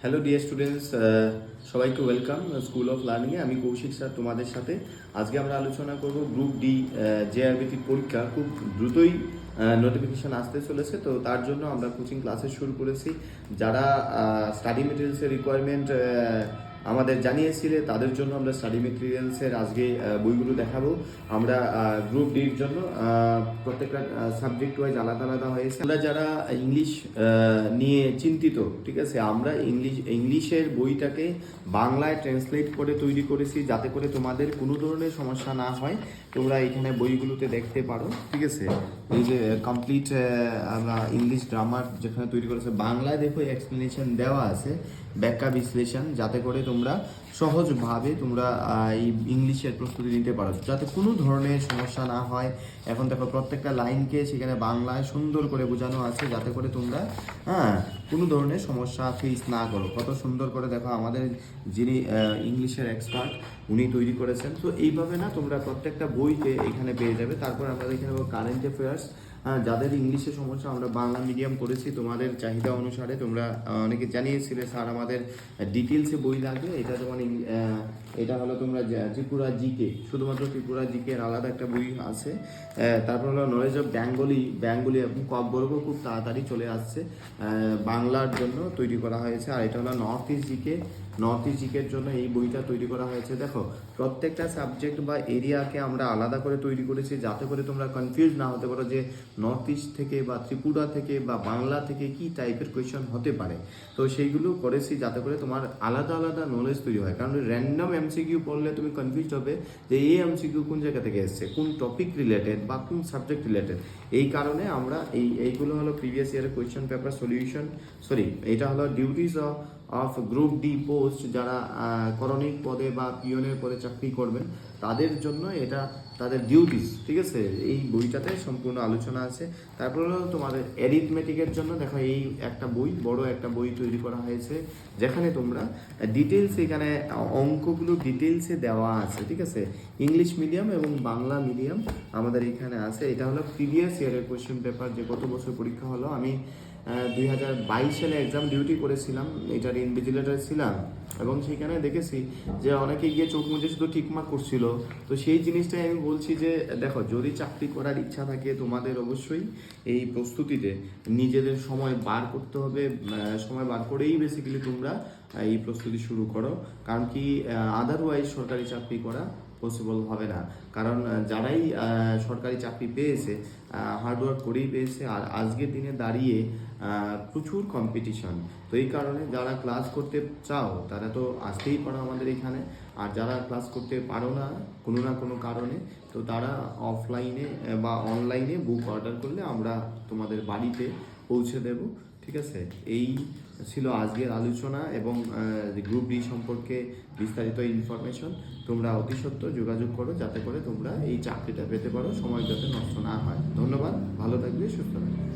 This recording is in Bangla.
হ্যালো ডিয়ার স্টুডেন্টস, সবাইকে ওয়েলকাম স্কুল অফ লার্নিংয়ে। আমি কৌশিক স্যার তোমাদের সাথে। আজকে আমরা আলোচনা করব গ্রুপ ডি জেআরবিটির পরীক্ষা খুব দ্রুতই নোটিফিকেশান আসতে চলেছে। তো তার জন্য আমরা কোচিং ক্লাসে শুরু করেছি। যারা স্টাডি মেটেরিয়ালসের রিকোয়ারমেন্ট আমাদের জানিয়েছিলে তাদের জন্য আমরা স্টাডি মেটেরিয়ালসের আজকে বইগুলো দেখাবো। আমরা গ্রুপ ডির জন্য প্রত্যেকটা সাবজেক্ট ওয়াইজ আলাদা আলাদা হয়েছে। আমরা যারা ইংলিশ নিয়ে চিন্তিত, ঠিক আছে, আমরা ইংলিশের বইটাকে বাংলায় ট্রান্সলেট করে তৈরি করেছি যাতে করে তোমাদের কোনো ধরনের সমস্যা না হয়। তোমরা এখানে বইগুলোতে দেখতে পারো, ঠিক আছে। এই যে কমপ্লিট আমরা ইংলিশ গ্রামার যেখানে তৈরি করেছে, বাংলায় দেখো এক্সপ্লেনেশন দেওয়া আছে, ব্যাখ্যা বিশ্লেষণ, যাতে করে তোমরা সহজভাবে তোমরা এই ইংলিশের প্রস্তুতি নিতে পারো, যাতে কোনো ধরনের সমস্যা না হয়। এখন দেখো প্রত্যেকটা লাইনকে সেখানে বাংলায় সুন্দর করে বোঝানো আছে যাতে করে তোমরা কোনো ধরনের সমস্যা ফেস না করো। কত সুন্দর করে দেখো আমাদের যিনি ইংলিশের এক্সপার্ট উনি তৈরি করেছেন। তো এইভাবে না তোমরা প্রত্যেকটা বইতে এখানে পেয়ে যাবে। তারপর আমরা এখানে কারেন্ট অ্যাফেয়ার্স, যাদের ইংলিশে সমস্যা, আমরা বাংলা মিডিয়াম করেছি তোমাদের চাহিদা অনুসারে। তোমরা অনেকে জানিয়েছিলে স্যার আমাদের ডিটেলসে বই লাগবে। এটা যেমন এটা হলো তোমরা ত্রিপুরা জিকে, শুধুমাত্র ত্রিপুরা জিকে এর আলাদা একটা বই আছে। তারপর হলো নলেজ অফ বেঙ্গলি এবং ককবর্গ খুব তাড়াতাড়ি চলে আসছে, বাংলার জন্য তৈরি করা হয়েছে। আর এটা হলো নর্থ ইস্ট জিকের জন্য এই বইটা তৈরি করা হয়েছে। দেখো প্রত্যেকটা সাবজেক্ট বা এরিয়াকে আমরা আলাদা করে তৈরি করেছি যাতে করে তোমরা কনফিউজ না হতে পারো যে নর্থ ইস্ট থেকে বা ত্রিপুরা থেকে বা বাংলা থেকে কি টাইপের কোয়েশ্চন হতে পারে। তো সেইগুলো করেছি যাতে করে তোমার আলাদা আলাদা নলেজ তৈরি হয়। কারণ র্যান্ডম এমসিকিউ পড়লে তুমি কনফিউজ হবে যে এই এমসিকিউ কোন জায়গা থেকে এসছে, কোন টপিক রিলেটেড বা কোন সাবজেক্ট রিলেটেড। এই কারণে আমরা এইগুলো হলো প্রিভিয়াস ইয়ারের কোয়েশ্চন পেপার সলিউশন, এটা হলো duties of group D post, যারা করণিক পদে বা পিয়নের পদে চাকরি করবেন তাদের জন্য এটা তাদের ডিউটিস, ঠিক আছে। এই বইটাতে সম্পূর্ণ আলোচনা আছে। তারপর হলো তোমাদের অ্যারিথমেটিকের জন্য দেখো এই একটা বই, বড় একটা বই তৈরি করা হয়েছে যেখানে তোমরা ডিটেলস, এখানে অঙ্কগুলো ডিটেলসে দেওয়া আছে, ঠিক আছে। ইংলিশ মিডিয়াম এবং বাংলা মিডিয়াম আমাদের এখানে আছে। এটা হলো প্রিভিয়াস ইয়ারের কোয়েশ্চেন পেপার, যে গত বছর পরীক্ষা হলো। আমি 2022 সালে এক্সাম ডিউটি করেছিলাম, এটার ইনভিজিলেটর ছিলাম, এবং সেখানে দেখেছি যে অনেকে গিয়ে চোখ মুজে শুধু টিকমার্ক করছিল। তো সেই জিনিসটাই আমি বলছি যে দেখো, যদি চাকরি করার ইচ্ছা থাকে তোমাদের অবশ্যই এই প্রস্তুতিতে নিজেদের সময় বার করতে হবে। সময় বার করেই বেসিক্যালি তোমরা এই প্রস্তুতি শুরু করো। কারণ কি আদারওয়াইজ সরকারি চাকরি করা পসিবল হবে না। কারণ যারাই সরকারি চাকরি পেয়েছে হার্ডওয়ার্ক করেই পেয়েছে। আর আজকের দিনে দাঁড়িয়ে প্রচুর কম্পিটিশন। তো এই কারণে যারা ক্লাস করতে চাও তারা তো আসতেই পারো আমাদের এখানে। আর যারা ক্লাস করতে পারো না কোনো কারণে, তো তারা অফলাইনে বা অনলাইনে বুক অর্ডার করলে আমরা তোমাদের বাড়িতে পৌঁছে দেব, ঠিক আছে। এই ছিল আজকের আলোচনা এবং গ্রুপ ডি সম্পর্কে বিস্তারিত ইনফরমেশন। তোমরা অতি সত্ত্বর যোগাযোগ করো যাতে করে তোমরা এই চাকরিটা পেতে পারো, সময় যাতে নষ্ট না হয়। ধন্যবাদ, ভালো থাকবে, সুস্থ থাকবে।